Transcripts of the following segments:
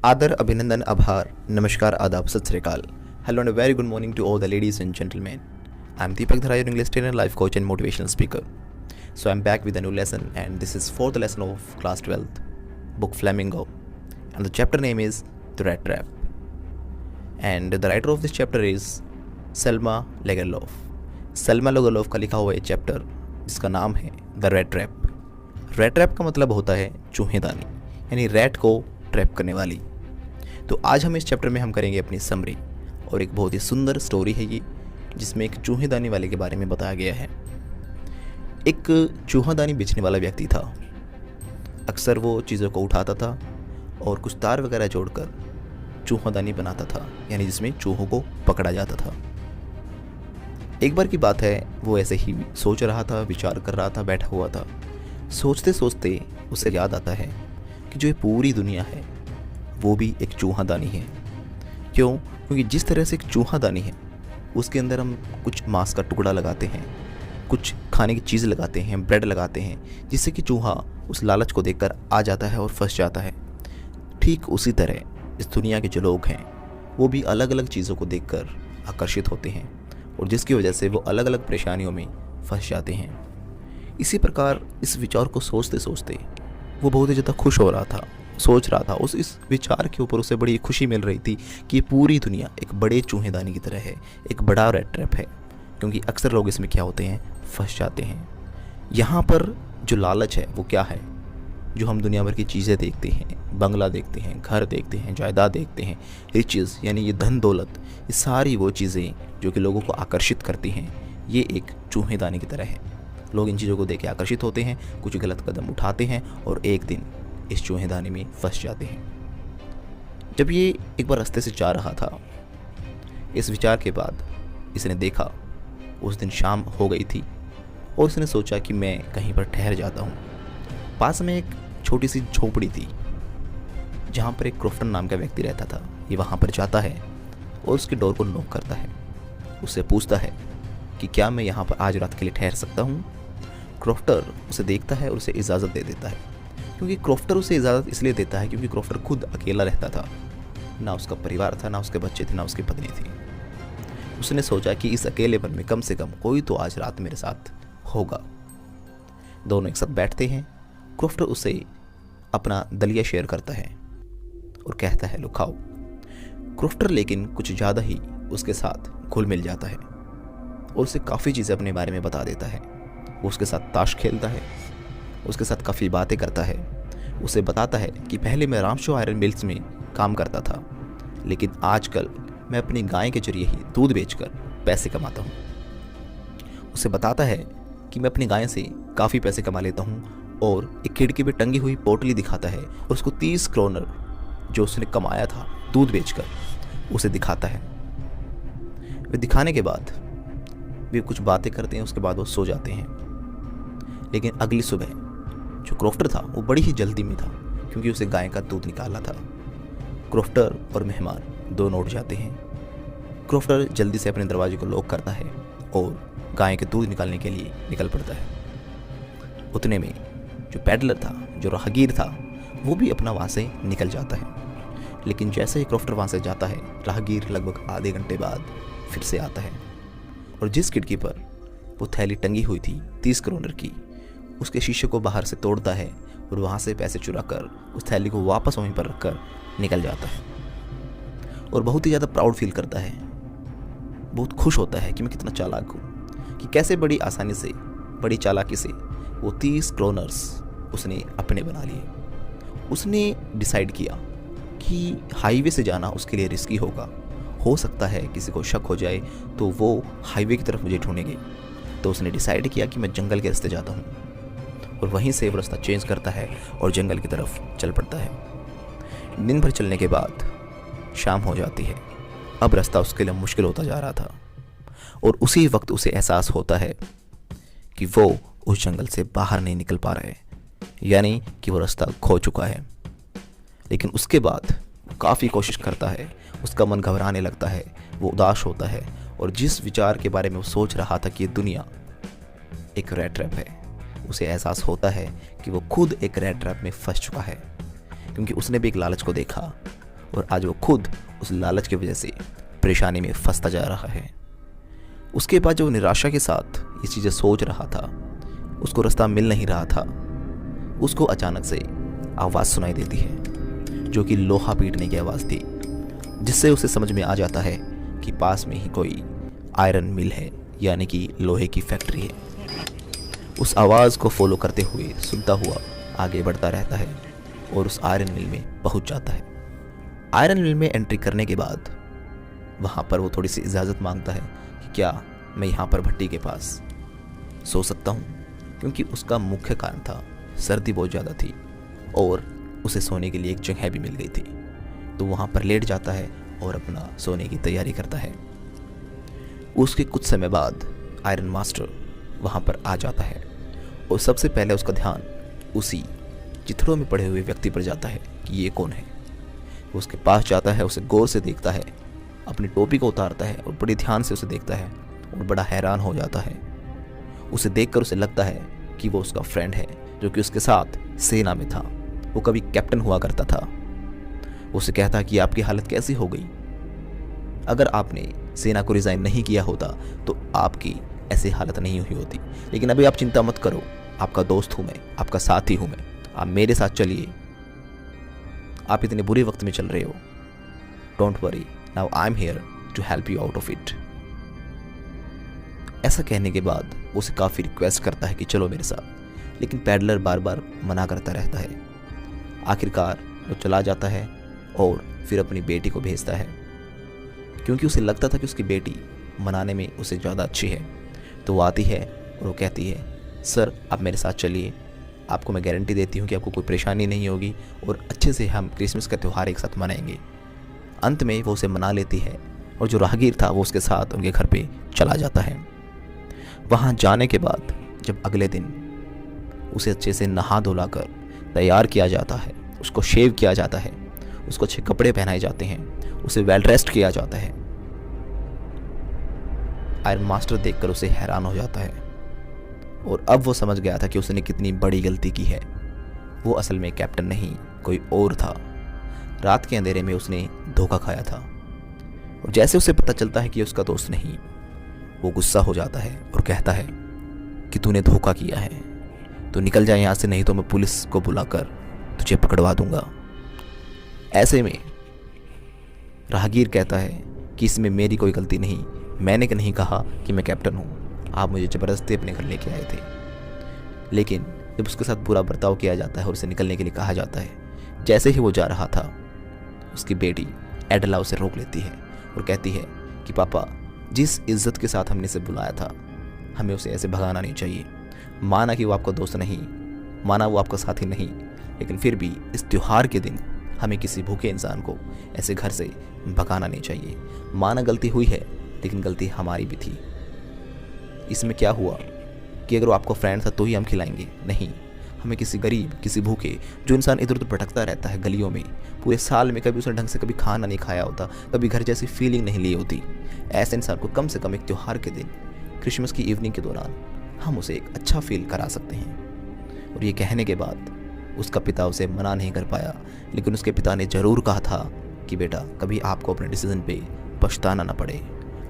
आदर, अभिनंदन, आभार, नमस्कार, आदाब, सत श्री अकाल. Hello and a very good morning to all the ladies and gentlemen. I'm Deepak Dhara, your English trainer, life coach and motivational speaker. So I'm back with a new lesson, and this is fourth lesson of class 12th, book Flamingo, and the chapter name is The Rat Trap. And the writer of this chapter is Selma Lagerlof. Selma Lagerlof का लिखा हुआ ये chapter जिसका नाम है the rat trap. Rat trap का मतलब होता है चूहेदानी, यानी रैट को ट्रैप करने वाली. तो आज हम इस चैप्टर में हम करेंगे अपनी समरी, और एक बहुत ही सुंदर स्टोरी है ये, जिसमें एक चूहेदानी वाले के बारे में बताया गया है. एक चूहादानी बेचने वाला व्यक्ति था. अक्सर वो चीज़ों को उठाता था और कुछ तार वगैरह जोड़कर चूहादानी बनाता था, यानी जिसमें चूहों को पकड़ा जाता था. एक बार की बात है, वो ऐसे ही सोच रहा था, विचार कर रहा था, बैठा हुआ था. सोचते सोचते उसे याद आता है कि जो ये पूरी दुनिया है वो भी एक चूहादानी है. क्यों? क्योंकि जिस तरह से एक चूहादानी है उसके अंदर हम कुछ मांस का टुकड़ा लगाते हैं, कुछ खाने की चीज़ लगाते हैं, ब्रेड लगाते हैं, जिससे कि चूहा उस लालच को देखकर आ जाता है और फंस जाता है. ठीक उसी तरह इस दुनिया के जो लोग हैं वो भी अलग अलग चीज़ों को देखकर आकर्षित होते हैं, और जिसकी वजह से वो अलग अलग परेशानियों में फंस जाते हैं. इसी प्रकार इस विचार को सोचते सोचते वो बहुत ही ज़्यादा खुश हो रहा था, सोच रहा था. इस विचार के ऊपर उसे बड़ी खुशी मिल रही थी कि ये पूरी दुनिया एक बड़े चूहेदानी की तरह है, एक बड़ा रैट ट्रैप है, क्योंकि अक्सर लोग इसमें क्या होते हैं, फंस जाते हैं. यहाँ पर जो लालच है वो क्या है? जो हम दुनिया भर की चीज़ें देखते हैं, बंगला देखते हैं, घर देखते हैं, जायदाद देखते हैं, रिचेस यानी ये धन दौलत, ये सारी वो चीज़ें जो कि लोगों को आकर्षित करती हैं, ये एक चूहेदानी की तरह है. लोग इन चीज़ों को देख के आकर्षित होते हैं, कुछ गलत कदम उठाते हैं और एक दिन इस चूहेदानी में फंस जाते हैं. जब ये एक बार रास्ते से जा रहा था, इस विचार के बाद इसने देखा उस दिन शाम हो गई थी, और इसने सोचा कि मैं कहीं पर ठहर जाता हूँ. पास में एक छोटी सी झोपड़ी थी जहाँ पर एक क्रॉफ्टन नाम का व्यक्ति रहता था. ये वहाँ पर जाता है और उसकी डोर को नॉक करता है. उससे पूछता है कि क्या मैं यहाँ पर आज रात के लिए ठहर सकता हूँ. क्रॉफ्टर उसे देखता है और उसे इजाज़त दे देता है. क्योंकि क्रॉफ्टर उसे इजाज़त इसलिए देता है क्योंकि क्रॉफ्टर खुद अकेला रहता था. ना उसका परिवार था, ना उसके बच्चे थे, ना उसकी पत्नी थी. उसने सोचा कि इस अकेलेपन में कम से कम कोई तो आज रात मेरे साथ होगा. दोनों एक साथ बैठते हैं. क्रॉफ्टर उसे अपना दलिया शेयर करता है और कहता है, लो खाओ. क्रॉफ्टर लेकिन कुछ ज़्यादा ही उसके साथ घुल मिल जाता है और उसे काफ़ी चीज़ें अपने बारे में बता देता है. वो उसके साथ ताश खेलता है, उसके साथ काफ़ी बातें करता है. उसे बताता है कि पहले मैं रामशो आयरन मिल्स में काम करता था, लेकिन आजकल मैं अपनी गाय के जरिए ही दूध बेचकर पैसे कमाता हूँ. उसे बताता है कि मैं अपनी गाय से काफ़ी पैसे कमा लेता हूँ, और एक खिड़की पे टंगी हुई पोटली दिखाता है और उसको 30 क्रोनर जो उसने कमाया था दूध बेचकर उसे दिखाता है. वे दिखाने के बाद वे कुछ बातें करते हैं. उसके बाद वो सो जाते हैं. लेकिन अगली सुबह जो क्रॉफ्टर था वो बड़ी ही जल्दी में था, क्योंकि उसे गाय का दूध निकालना था. क्रॉफ्टर और मेहमान दोनों उठ जाते हैं. क्रॉफ्टर जल्दी से अपने दरवाजे को लॉक करता है और गाय के दूध निकालने के लिए निकल पड़ता है. उतने में जो पैडलर था, जो राहगीर था, वो भी अपना वहाँ से निकल जाता है. लेकिन जैसे ही क्रॉफ्टर वहाँ से जाता है, राहगीर लगभग आधे घंटे बाद फिर से आता है, और जिस खिड़की पर वो थैली टंगी हुई थी 30 क्रोनर की, उसके शीशे को बाहर से तोड़ता है और वहाँ से पैसे चुरा कर उस थैली को वापस वहीं पर रखकर निकल जाता है. और बहुत ही ज़्यादा प्राउड फील करता है, बहुत खुश होता है कि मैं कितना चालाक हूँ, कि कैसे बड़ी आसानी से, बड़ी चालाकी से वो 30 क्रोनर्स उसने अपने बना लिए. उसने डिसाइड किया कि हाईवे से जाना उसके लिए रिस्की होगा. हो सकता है किसी को शक हो जाए तो वो हाईवे की तरफ मुझे ढूंढेंगे. तो उसने डिसाइड किया कि मैं जंगल के रास्ते जाता हूँ, और वहीं से वो रास्ता चेंज करता है और जंगल की तरफ चल पड़ता है. दिन भर चलने के बाद शाम हो जाती है. अब रास्ता उसके लिए मुश्किल होता जा रहा था, और उसी वक्त उसे एहसास होता है कि वो उस जंगल से बाहर नहीं निकल पा रहा है, यानी कि वो रास्ता खो चुका है. लेकिन उसके बाद काफ़ी कोशिश करता है, उसका मन घबराने लगता है, वो उदास होता है, और जिस विचार के बारे में वो सोच रहा था कि ये दुनिया एक रैट ट्रैप है, उसे एहसास होता है कि वो खुद एक रैट ट्रैप में फंस चुका है. क्योंकि उसने भी एक लालच को देखा और आज वो खुद उस लालच की वजह से परेशानी में फंसता जा रहा है। उसके बाद जो निराशा के साथ ये चीज़ें सोच रहा था, उसको रास्ता मिल नहीं रहा था, उसको अचानक से आवाज़ सुनाई देती है जो कि लोहा पीटने की आवाज़ थी, जिससे उसे समझ में आ जाता है कि पास में ही कोई आयरन मिल है, यानी कि लोहे की फैक्ट्री है। उस आवाज़ को फॉलो करते हुए सुनता हुआ आगे बढ़ता रहता है और उस आयरन मिल में पहुंच जाता है। आयरन मिल में एंट्री करने के बाद वहाँ पर वो थोड़ी सी इजाज़त मांगता है कि क्या मैं यहाँ पर भट्टी के पास सो सकता हूँ, क्योंकि उसका मुख्य कारण था सर्दी बहुत ज़्यादा थी और उसे सोने के लिए एक जगह भी मिल गई थी। तो वहाँ पर लेट जाता है और अपना सोने की तैयारी करता है। उसके कुछ समय बाद आयरन मास्टर वहाँ पर आ जाता है और सबसे पहले उसका ध्यान उसी चित्रों में पड़े हुए व्यक्ति पर जाता है कि ये कौन है। वो उसके पास जाता है, उसे गौर से देखता है, अपनी टोपी को उतारता है और बड़े ध्यान से उसे देखता है और बड़ा हैरान हो जाता है। उसे देखकर उसे लगता है कि वो उसका फ्रेंड है जो कि उसके साथ सेना में था, वो कभी कैप्टन हुआ करता था। उसे कहता है कि आपकी हालत कैसी हो गई, अगर आपने सेना को रिज़ाइन नहीं किया होता तो आपकी ऐसी हालत नहीं हुई होती, लेकिन अभी आप चिंता मत करो, आपका दोस्त हूँ मैं, आपका साथी हूँ मैं, आप मेरे साथ चलिए, आप इतने बुरे वक्त में चल रहे हो, don't worry, now I am here to help you out of it. ऐसा कहने के बाद उसे काफ़ी रिक्वेस्ट करता है कि चलो मेरे साथ, लेकिन पैडलर बार बार मना करता रहता है। आखिरकार वो चला जाता है और फिर अपनी बेटी को भेजता है, क्योंकि उसे लगता था कि उसकी बेटी मनाने में उसे ज़्यादा अच्छी है। तो वो आती है और वो कहती है, सर आप मेरे साथ चलिए, आपको मैं गारंटी देती हूँ कि आपको कोई परेशानी नहीं होगी और अच्छे से हम क्रिसमस का त्यौहार एक साथ मनाएंगे। अंत में वो उसे मना लेती है और जो राहगीर था वो उसके साथ उनके घर पे चला जाता है। वहाँ जाने के बाद जब अगले दिन उसे अच्छे से नहा धुला कर तैयार किया जाता है, उसको शेव किया जाता है, उसको अच्छे कपड़े पहनाए जाते हैं, उसे वेल ड्रेस्ड किया जाता है, आयरन मास्टर देखकर उसे हैरान हो जाता है और अब वो समझ गया था कि उसने कितनी बड़ी गलती की है। वो असल में कैप्टन नहीं, कोई और था। रात के अंधेरे में उसने धोखा खाया था और जैसे उसे पता चलता है कि उसका दोस्त नहीं, वो गुस्सा हो जाता है और कहता है कि तूने धोखा किया है, तो निकल जाए यहाँ से, नहीं तो मैं पुलिस को बुलाकर तुझे पकड़वा दूंगा। ऐसे में राहगीर कहता है कि इसमें मेरी कोई गलती नहीं, मैंने नहीं कहा कि मैं कैप्टन हूँ, आप मुझे ज़बरदस्ती अपने घर लेके आए थे। लेकिन जब उसके साथ बुरा बर्ताव किया जाता है और उसे निकलने के लिए कहा जाता है, जैसे ही वो जा रहा था उसकी बेटी एडला उसे रोक लेती है और कहती है कि पापा, जिस इज्जत के साथ हमने इसे बुलाया था, हमें उसे ऐसे भगाना नहीं चाहिए। माना कि वो आपका दोस्त नहीं, माना वो आपका साथी नहीं, लेकिन फिर भी इस त्यौहार के दिन हमें किसी भूखे इंसान को ऐसे घर से भगाना नहीं चाहिए। माना गलती हुई है, लेकिन गलती हमारी भी थी। इसमें क्या हुआ कि अगर वो आपको फ्रेंड था तो ही हम खिलाएंगे, नहीं, हमें किसी गरीब, किसी भूखे, जो इंसान इधर उधर भटकता रहता है गलियों में, पूरे साल में कभी उसने ढंग से कभी खाना नहीं खाया होता, कभी घर जैसी फीलिंग नहीं ली होती, ऐसे इंसान को कम से कम एक त्यौहार के दिन, क्रिसमस की इवनिंग के दौरान हम उसे एक अच्छा फील करा सकते हैं। और ये कहने के बाद उसका पिता उसे मना नहीं कर पाया, लेकिन उसके पिता ने ज़रूर कहा था कि बेटा, कभी आपको अपने डिसीजन पे पछताना ना पड़े।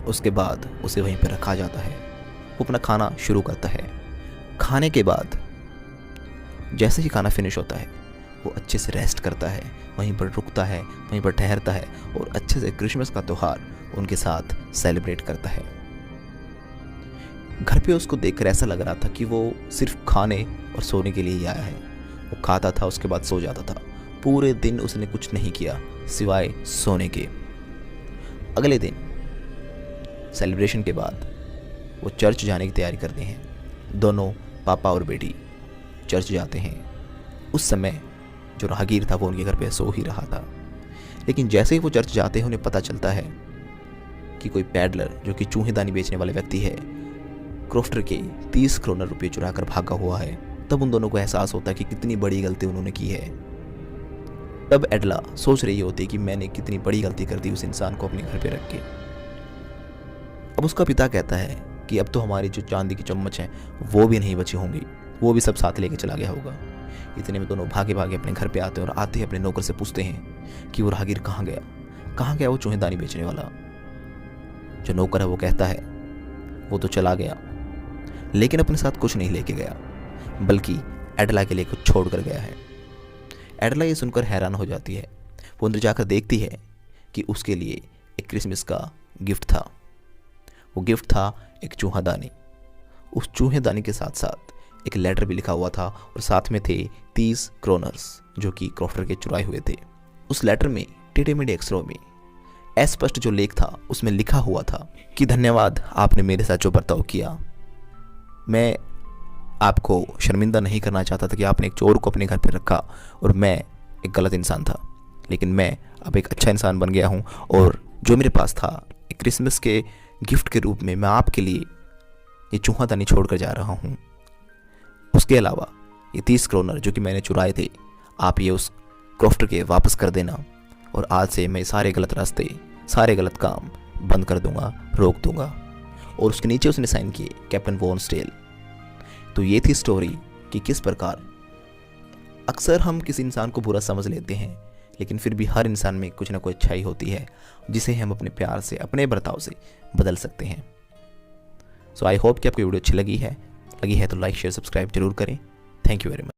उसके बाद उसे वहीं पर रखा जाता है। वो अपना खाना शुरू करता है। खाने के बाद जैसे ही खाना फिनिश होता है, वो अच्छे से रेस्ट करता है, वहीं पर रुकता है, वहीं पर ठहरता है और अच्छे से क्रिसमस का त्यौहार उनके साथ सेलिब्रेट करता है। घर पे उसको देखकर ऐसा लग रहा था कि वो सिर्फ खाने और सोने के लिए ही आया है। वो खाता था, उसके बाद सो जाता था। पूरे दिन उसने कुछ नहीं किया सिवाय सोने के। अगले दिन सेलिब्रेशन के बाद वो चर्च जाने की तैयारी करते हैं। दोनों पापा और बेटी चर्च जाते हैं। उस समय जो राहगीर था वो उनके घर पे सो ही रहा था, लेकिन जैसे ही वो चर्च जाते हैं उन्हें पता चलता है कि कोई पैडलर, जो कि चूहेदानी बेचने वाले व्यक्ति है, क्रोफ्टर के 30 करोड़ रुपये चुरा कर भागा हुआ है। तब उन दोनों को एहसास होता है कि कितनी बड़ी गलती उन्होंने की है। तब एडला सोच रही होती है कि मैंने कितनी बड़ी गलती कर दी उस इंसान को अपने घर पे रख के। अब उसका पिता कहता है कि अब तो हमारी जो चांदी की चम्मच है वो भी नहीं बची होंगी, वो भी सब साथ लेके चला गया होगा। इतने में दोनों भागे भागे अपने घर पे आते हैं और आते ही अपने नौकर से पूछते हैं कि वो राहगीर कहाँ गया वो चूहेदानी बेचने वाला। जो नौकर है वो कहता है वो तो चला गया, लेकिन अपने साथ कुछ नहीं लेके गया, बल्कि एडला के लिए कुछ छोड़ कर गया है। एडला ये सुनकर हैरान हो जाती है। वो अंदर जाकर देखती है कि उसके लिए एक क्रिसमस का गिफ्ट था। वो गिफ्ट था एक चूहादानी। उस चूहेदानी के साथ साथ एक लेटर भी लिखा हुआ था और साथ में थे 30 क्रोनर्स जो कि क्रॉफ्टर के चुराए हुए थे। उस लेटर में टेढ़े मेढ़े अक्षरों में अस्पष्ट जो लेख था उसमें लिखा हुआ था कि धन्यवाद, आपने मेरे साथ जो बर्ताव किया। मैं आपको शर्मिंदा नहीं करना चाहता था कि आपने एक चोर को अपने घर पर रखा और मैं एक गलत इंसान था, लेकिन मैं अब एक अच्छा इंसान बन गया हूँ और जो मेरे पास था एक क्रिसमस के गिफ्ट के रूप में मैं आपके लिए ये चूहादानी छोड़ कर जा रहा हूँ। उसके अलावा ये 30 क्रोनर जो कि मैंने चुराए थे, आप ये उस क्रॉफ्टर के वापस कर देना और आज से मैं सारे गलत रास्ते, सारे गलत काम बंद कर दूंगा, रोक दूंगा। और उसके नीचे उसने साइन किए कैप्टन वॉन स्टेल। तो ये थी स्टोरी कि किस प्रकार अक्सर हम किसी इंसान को बुरा समझ लेते हैं, लेकिन फिर भी हर इंसान में कुछ ना कुछ अच्छाई होती है जिसे हम अपने प्यार से, अपने बर्ताव से बदल सकते हैं। सो आई होप कि आपको वीडियो अच्छी लगी है तो लाइक शेयर सब्सक्राइब जरूर करें। Thank you very much.